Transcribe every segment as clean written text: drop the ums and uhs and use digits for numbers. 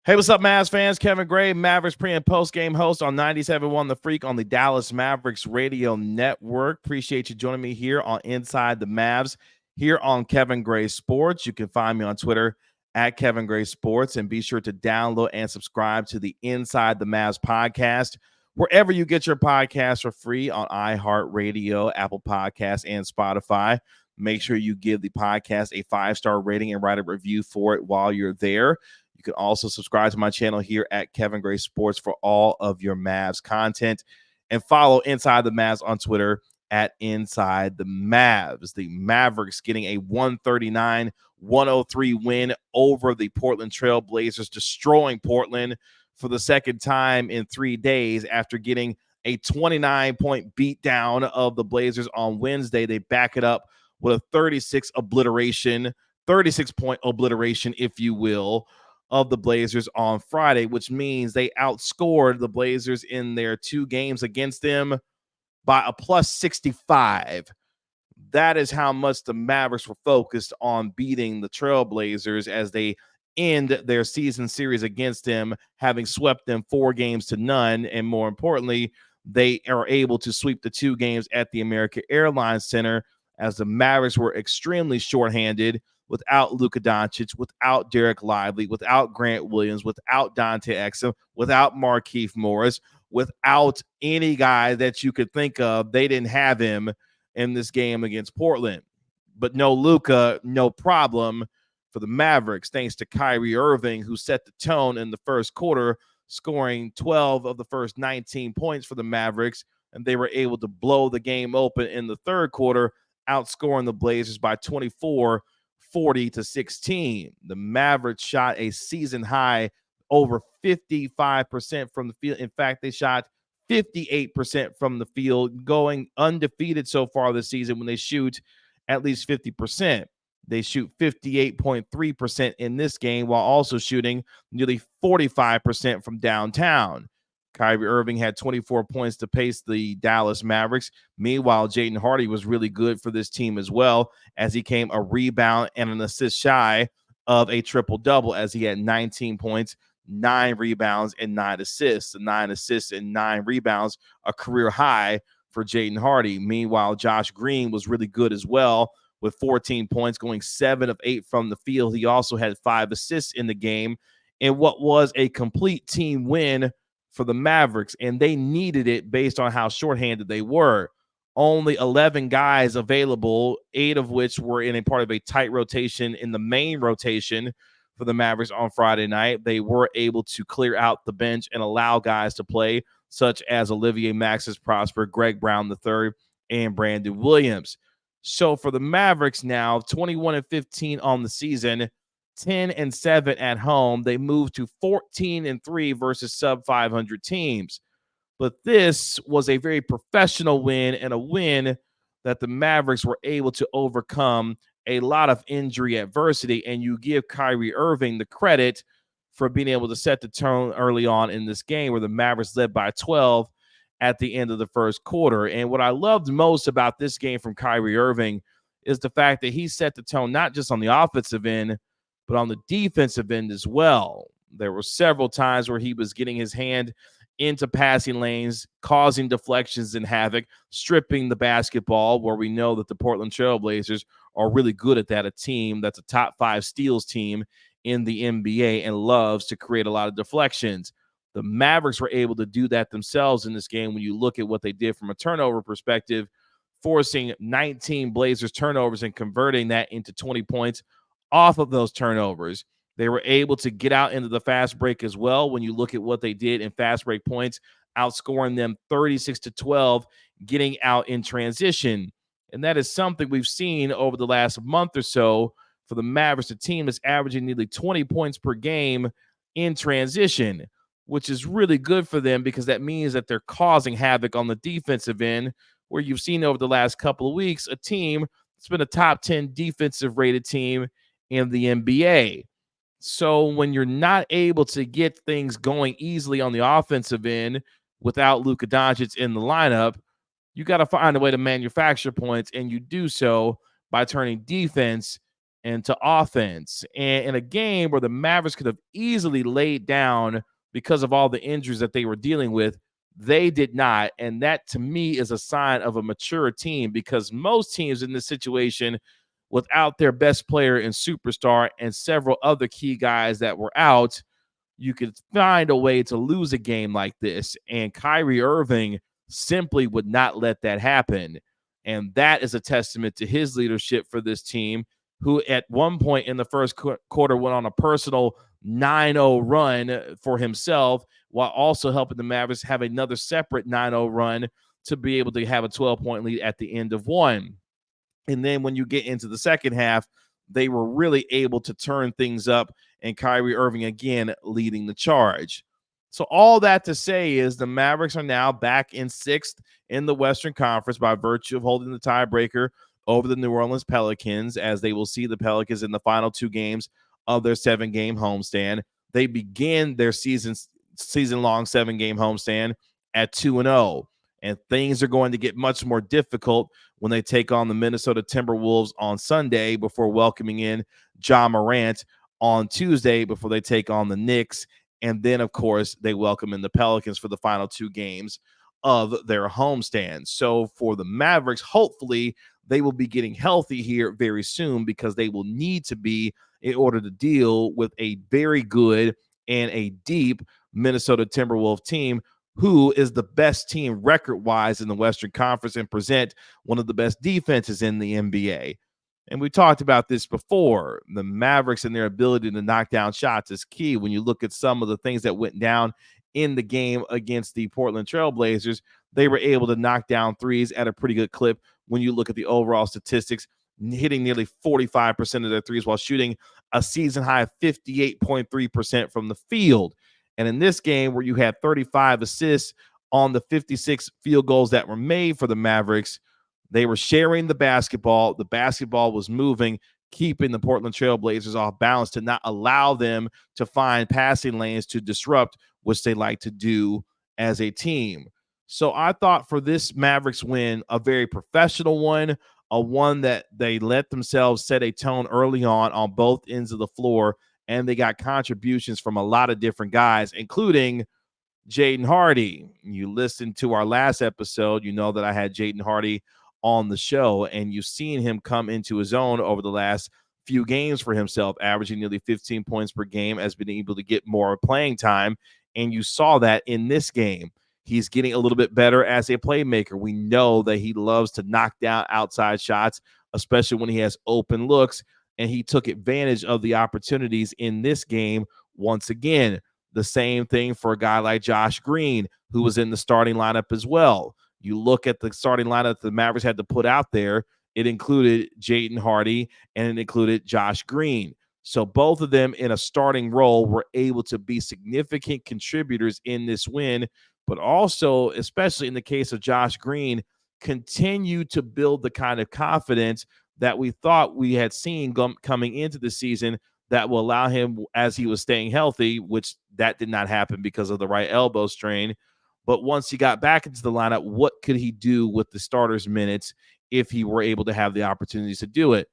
Hey, what's up, Mavs fans? Kevin Gray, Mavericks Pre and Post Game host on 97.1 The Freak on the Dallas Mavericks Radio Network. Appreciate you joining me here on Inside the Mavs here on Kevin Gray Sports. You can find me on Twitter at Kevin Gray Sports, and be sure to download and subscribe to the Inside the Mavs podcast wherever you get your podcasts for free on iHeartRadio, Apple Podcasts, and Spotify. Make sure you give the podcast a 5-star rating and write a review for it while you're there. You can also subscribe to my channel here at Kevin Gray Sports for all of your Mavs content, and follow Inside the Mavs on Twitter at Inside the Mavs. The Mavericks getting a 139-103 win over the Portland Trail Blazers, destroying Portland for the second time in 3 days after getting a 29-point beatdown of the Blazers on Wednesday. They back it up with a 36-point obliteration, if you will, of the Blazers on Friday, which means they outscored the Blazers in their 2 games against them by a plus 65. That is how much the Mavericks were focused on beating the Trailblazers as they end their season series against them, having swept them 4-0. And more importantly, they are able to sweep the 2 games at the American Airlines Center, as the Mavericks were extremely shorthanded without Luka Doncic, without Dereck Lively, without Grant Williams, without Dante Exum, without Markieff Morris, without any guy that you could think of. They didn't have him in this game against Portland. But no Luka, no problem for the Mavericks, thanks to Kyrie Irving, who set the tone in the first quarter, scoring 12 of the first 19 points for the Mavericks, and they were able to blow the game open in the third quarter, outscoring the Blazers by 24-40-16. The Mavericks shot a season high over 55% from the field. In fact, they shot 58% from the field, going undefeated so far this season when they shoot at least 50%. They shoot 58.3% in this game, while also shooting nearly 45% from downtown. Kyrie Irving had 24 points to pace the Dallas Mavericks. Meanwhile, Jaden Hardy was really good for this team as well, as he came a rebound and an assist shy of a triple-double, as he had 19 points, 9 rebounds, and 9 assists. The 9 assists and 9 rebounds, a career high for Jaden Hardy. Meanwhile, Josh Green was really good as well, with 14 points, going 7 of 8 from the field. He also had 5 assists in the game in what was a complete team win for the Mavericks, and they needed it based on how shorthanded they were. Only 11 guys available, 8 of which were in a part of a tight rotation in the main rotation for the Mavericks on Friday night. They were able to clear out the bench and allow guys to play, such as Olivier Maxis Prosper, Greg Brown III, and Brandon Williams. So for the Mavericks now, 21-15 on the season, 10-7 at home. They moved to 14-3 versus sub-500 teams. But this was a very professional win, and a win that the Mavericks were able to overcome a lot of injury adversity. And you give Kyrie Irving the credit for being able to set the tone early on in this game, where the Mavericks led by 12 at the end of the first quarter. And what I loved most about this game from Kyrie Irving is the fact that he set the tone not just on the offensive end, but on the defensive end as well. There were several times where he was getting his hand into passing lanes, causing deflections and havoc, stripping the basketball, where we know that the Portland Trail Blazers are really good at that, a team that's a top 5 steals team in the NBA and loves to create a lot of deflections. The Mavericks were able to do that themselves in this game when you look at what they did from a turnover perspective, forcing 19 Blazers turnovers and converting that into 20 points off of those turnovers. They were able to get out into the fast break as well. When you look at what they did in fast break points, outscoring them 36-12, getting out in transition. And that is something we've seen over the last month or so for the Mavericks, a team that's averaging nearly 20 points per game in transition, which is really good for them because that means that they're causing havoc on the defensive end, where you've seen over the last couple of weeks a team that's been a top 10 defensive rated team in the NBA. So when you're not able to get things going easily on the offensive end without Luka Doncic in the lineup, you got to find a way to manufacture points, and you do so by turning defense into offense. And in a game where the Mavericks could have easily laid down because of all the injuries that they were dealing with, they did not. And that to me is a sign of a mature team, because most teams in this situation, without their best player and superstar and several other key guys that were out, you could find a way to lose a game like this. And Kyrie Irving simply would not let that happen. And that is a testament to his leadership for this team, who at one point in the first quarter went on a personal 9-0 run for himself, while also helping the Mavericks have another separate 9-0 run to be able to have a 12-point lead at the end of one. And then when you get into the second half, they were really able to turn things up, and Kyrie Irving again leading the charge. So all that to say is the Mavericks are now back in sixth in the Western Conference by virtue of holding the tiebreaker over the New Orleans Pelicans, as they will see the Pelicans in the final two games of their 7-game homestand. They begin their season-long 7-game homestand at 2-0. And things are going to get much more difficult when they take on the Minnesota Timberwolves on Sunday, before welcoming in Ja Morant on Tuesday, before they take on the Knicks. And then, of course, they welcome in the Pelicans for the final two games of their homestand. So for the Mavericks, hopefully they will be getting healthy here very soon, because they will need to be in order to deal with a very good and a deep Minnesota Timberwolves team, who is the best team record-wise in the Western Conference and present one of the best defenses in the NBA. And we talked about this before. The Mavericks and their ability to knock down shots is key. When you look at some of the things that went down in the game against the Portland Trail Blazers, they were able to knock down threes at a pretty good clip when you look at the overall statistics, hitting nearly 45% of their threes while shooting a season-high of 58.3% from the field. And in this game, where you had 35 assists on the 56 field goals that were made for the Mavericks, they were sharing the basketball. The basketball was moving, keeping the Portland Trail Blazers off balance to not allow them to find passing lanes to disrupt, which they like to do as a team. So I thought for this Mavericks win, a very professional one, a one that they let themselves set a tone early on both ends of the floor, and they got contributions from a lot of different guys, including Jaden Hardy. You listened to our last episode, you know that I had Jaden Hardy on the show, and you've seen him come into his own over the last few games for himself, averaging nearly 15 points per game, has been able to get more playing time, and you saw that in this game. He's getting a little bit better as a playmaker. We know that he loves to knock down outside shots, especially when he has open looks, and he took advantage of the opportunities in this game once again. The same thing for a guy like Josh Green, who was in the starting lineup as well. You look at the starting lineup the Mavericks had to put out there, it included Jaden Hardy and it included Josh Green. So both of them in a starting role were able to be significant contributors in this win, but also, especially in the case of Josh Green, continue to build the kind of confidence that we thought we had seen coming into the season, that will allow him, as he was staying healthy, which that did not happen because of the right elbow strain. But once he got back into the lineup, what could he do with the starters' minutes if he were able to have the opportunities to do it?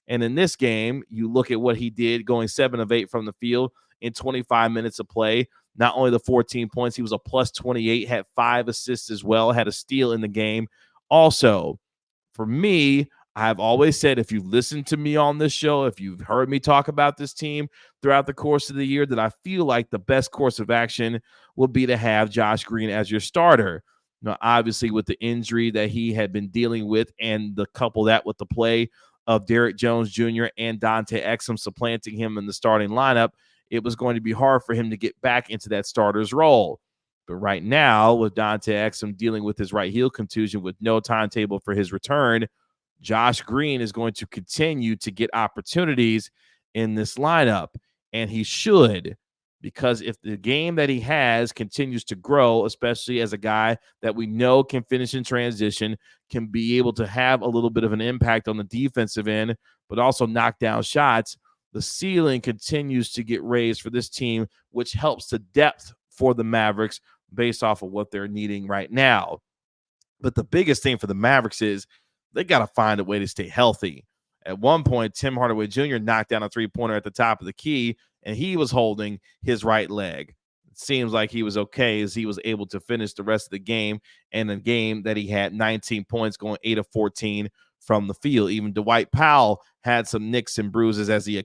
And in this game, you look at what he did, going 7 of 8 from the field in 25 minutes of play. Not only the 14 points, he was a plus 28, had 5 assists as well, had a steal in the game. Also, for me, I've always said, if you've listened to me on this show, if you've heard me talk about this team throughout the course of the year, that I feel like the best course of action would be to have Josh Green as your starter. Now, obviously, with the injury that he had been dealing with, and the couple that with the play of Derrick Jones Jr. and Dante Exum supplanting him in the starting lineup, it was going to be hard for him to get back into that starter's role. But right now, with Dante Exum dealing with his right heel contusion with no timetable for his return, Josh Green is going to continue to get opportunities in this lineup, and he should, because if the game that he has continues to grow, especially as a guy that we know can finish in transition, can be able to have a little bit of an impact on the defensive end, but also knock down shots, the ceiling continues to get raised for this team, which helps the depth for the Mavericks based off of what they're needing right now. But the biggest thing for the Mavericks is they got to find a way to stay healthy. At one point, Tim Hardaway Jr. knocked down a three-pointer at the top of the key, and he was holding his right leg. It seems like he was okay as he was able to finish the rest of the game, and a game that he had 19 points, going 8 of 14 from the field. Even Dwight Powell had some nicks and bruises, as he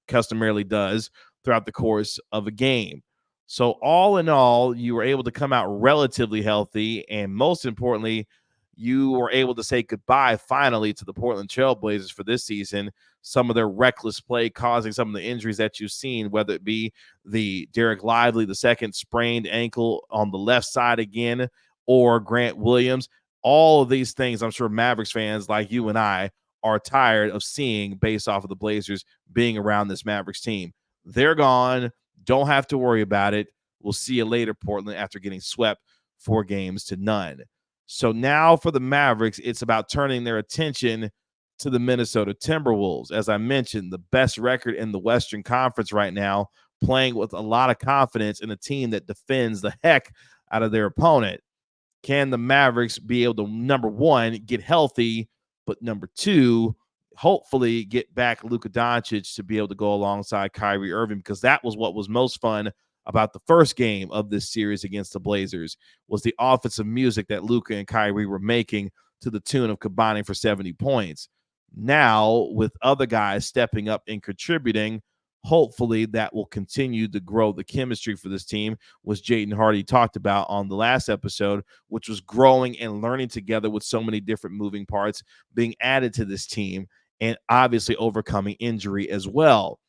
customarily does throughout the course of a game. So all in all, you were able to come out relatively healthy, and most importantly, you were able to say goodbye finally to the Portland Trailblazers for this season. Some of their reckless play causing some of the injuries that you've seen, whether it be the Dereck Lively, the second sprained ankle on the left side again, or Grant Williams. All of these things, I'm sure Mavericks fans like you and I are tired of seeing based off of the Blazers being around this Mavericks team. They're gone. Don't have to worry about it. We'll see you later, Portland, after getting swept 4-0. So now for the Mavericks, it's about turning their attention to the Minnesota Timberwolves. As I mentioned, the best record in the Western Conference right now, playing with a lot of confidence in a team that defends the heck out of their opponent. Can the Mavericks be able to, number one, get healthy, but number two, hopefully get back Luka Doncic to be able to go alongside Kyrie Irving? Because that was what was most fun about the first game of this series against the Blazers, was the offensive music that Luka and Kyrie were making to the tune of combining for 70 points. Now, with other guys stepping up and contributing, hopefully that will continue to grow the chemistry for this team, which Jaden Hardy talked about on the last episode, which was growing and learning together with so many different moving parts being added to this team, and obviously overcoming injury as well.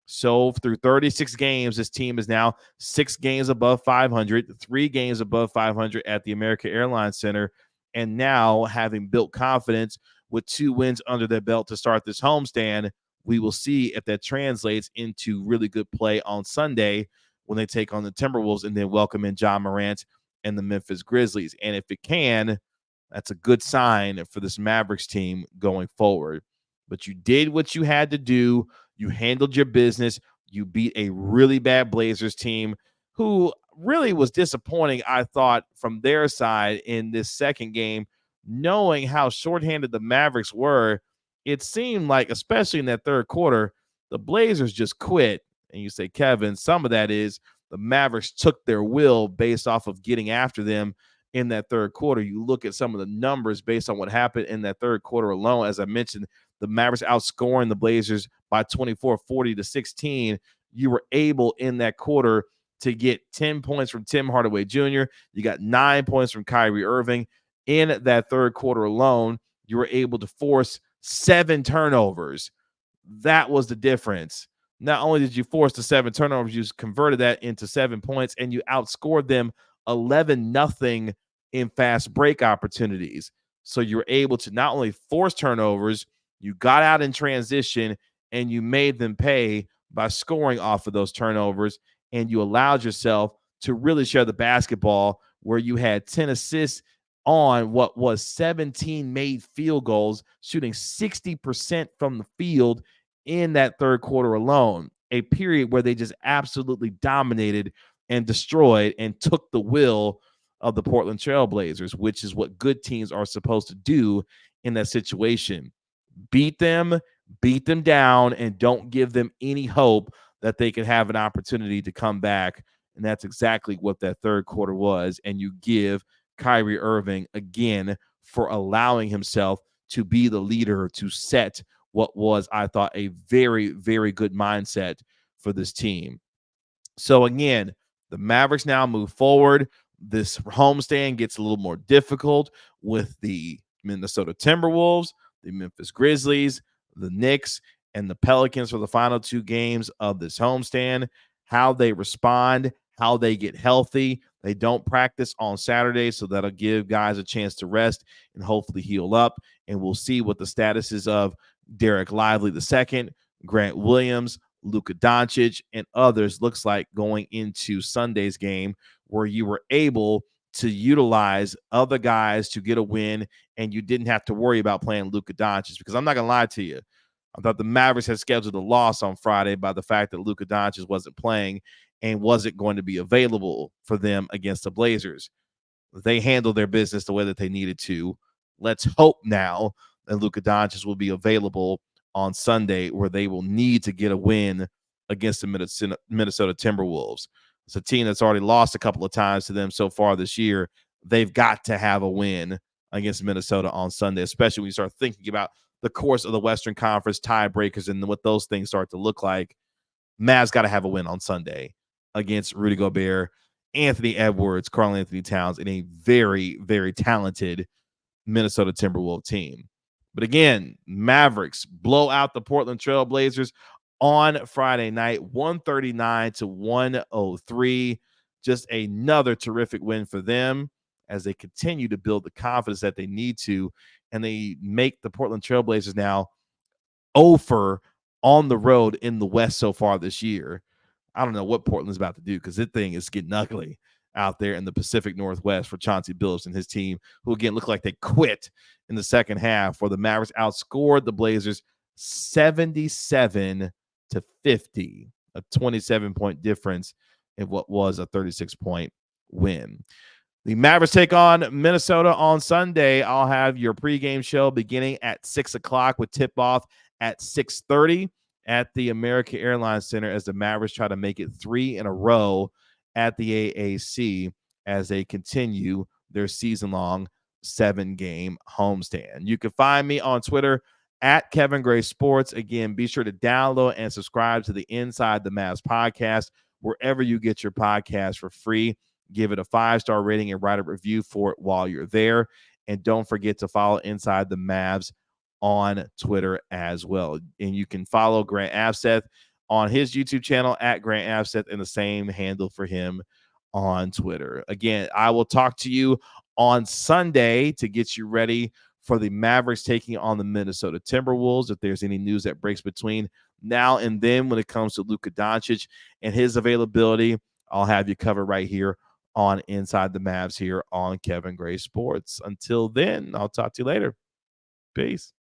So through 36 games, this team is now 6 games above 500, 3 games above 500 at the American Airlines Center, and now having built confidence with 2 wins under their belt to start this homestand. We will see if that translates into really good play on Sunday when they take on the Timberwolves and then welcome in Ja Morant and the Memphis Grizzlies. And if it can, that's a good sign for this Mavericks team going forward. But you did what you had to do. You handled your business. You beat a really bad Blazers team who really was disappointing, I thought, from their side in this second game, knowing how shorthanded the Mavericks were. It seemed like, especially in that third quarter, the Blazers just quit. And you say, Kevin, some of that is the Mavericks took their will based off of getting after them in that third quarter. You look at some of the numbers based on what happened in that third quarter alone. As I mentioned, the Mavericks outscoring the Blazers by 24, 40-16. You were able in that quarter to get 10 points from Tim Hardaway Jr. You got 9 points from Kyrie Irving. In that third quarter alone, you were able to force 7 turnovers. That was the difference. Not only did you force the 7 turnovers, you converted that into 7 points, and you outscored them 11-0 in fast break opportunities. So you were able to not only force turnovers, you got out in transition, and you made them pay by scoring off of those turnovers, and you allowed yourself to really share the basketball, where you had 10 assists on what was 17 made field goals, shooting 60% from the field in that third quarter alone, a period where they just absolutely dominated and destroyed and took the will of the Portland Trailblazers, which is what good teams are supposed to do in that situation. Beat them down, and don't give them any hope that they can have an opportunity to come back. And that's exactly what that third quarter was. And you give Kyrie Irving again for allowing himself to be the leader, to set what was, I thought, a very, very good mindset for this team. So again, the Mavericks now move forward. This homestand gets a little more difficult with the Minnesota Timberwolves, the Memphis Grizzlies, the Knicks, and the Pelicans for the final 2 games of this homestand. How they respond, how they get healthy. They don't practice on Saturday, so that'll give guys a chance to rest and hopefully heal up. And we'll see what the status is of Dereck Lively II, Grant Williams, Luka Doncic, and others looks like going into Sunday's game, where you were able to utilize other guys to get a win, and you didn't have to worry about playing Luka Doncic. Because I'm not going to lie to you, I thought the Mavericks had scheduled a loss on Friday by the fact that Luka Doncic wasn't playing and wasn't going to be available for them against the Blazers. They handled their business the way that they needed to. Let's hope now that Luka Doncic will be available on Sunday, where they will need to get a win against the Minnesota Timberwolves. It's a team that's already lost a couple of times to them so far this year. They've got to have a win against Minnesota on Sunday, especially when you start thinking about the course of the Western Conference tiebreakers and what those things start to look like. Mavs got to have a win on Sunday against Rudy Gobert, Anthony Edwards, Karl-Anthony Towns, and a very, very talented Minnesota Timberwolves team. But again, Mavericks blow out the Portland Trail Blazers on Friday night, 139-103. Just another terrific win for them as they continue to build the confidence that they need to, and they make the Portland Trail Blazers now over on the road in the West so far this year. I don't know what Portland's about to do because this thing is getting ugly out there in the Pacific Northwest for Chauncey Billups and his team, who again look like they quit in the second half, where the Mavericks outscored the Blazers 77-50, a 27-point difference in what was a 36-point win. The Mavericks take on Minnesota on Sunday. I'll have your pregame show beginning at 6 o'clock with tip-off at 6:30 at the American Airlines Center as the Mavericks try to make it 3 in a row at the AAC as they continue their season-long 7-game homestand. You can find me on Twitter at Kevin Gray Sports. Again, be sure to download and subscribe to the Inside the Mavs podcast wherever you get your podcast for free. Give it a 5-star rating and write a review for it while you're there. And don't forget to follow Inside the Mavs on Twitter as well. And you can follow Grant Abseth on his YouTube channel at Grant Abseth, and the same handle for him on Twitter. Again, I will talk to you on Sunday to get you ready for the Mavericks taking on the Minnesota Timberwolves. If there's any news that breaks between now and then when it comes to Luka Doncic and his availability, I'll have you covered right here on Inside the Mavs here on Kevin Gray Sports. Until then, I'll talk to you later. Peace.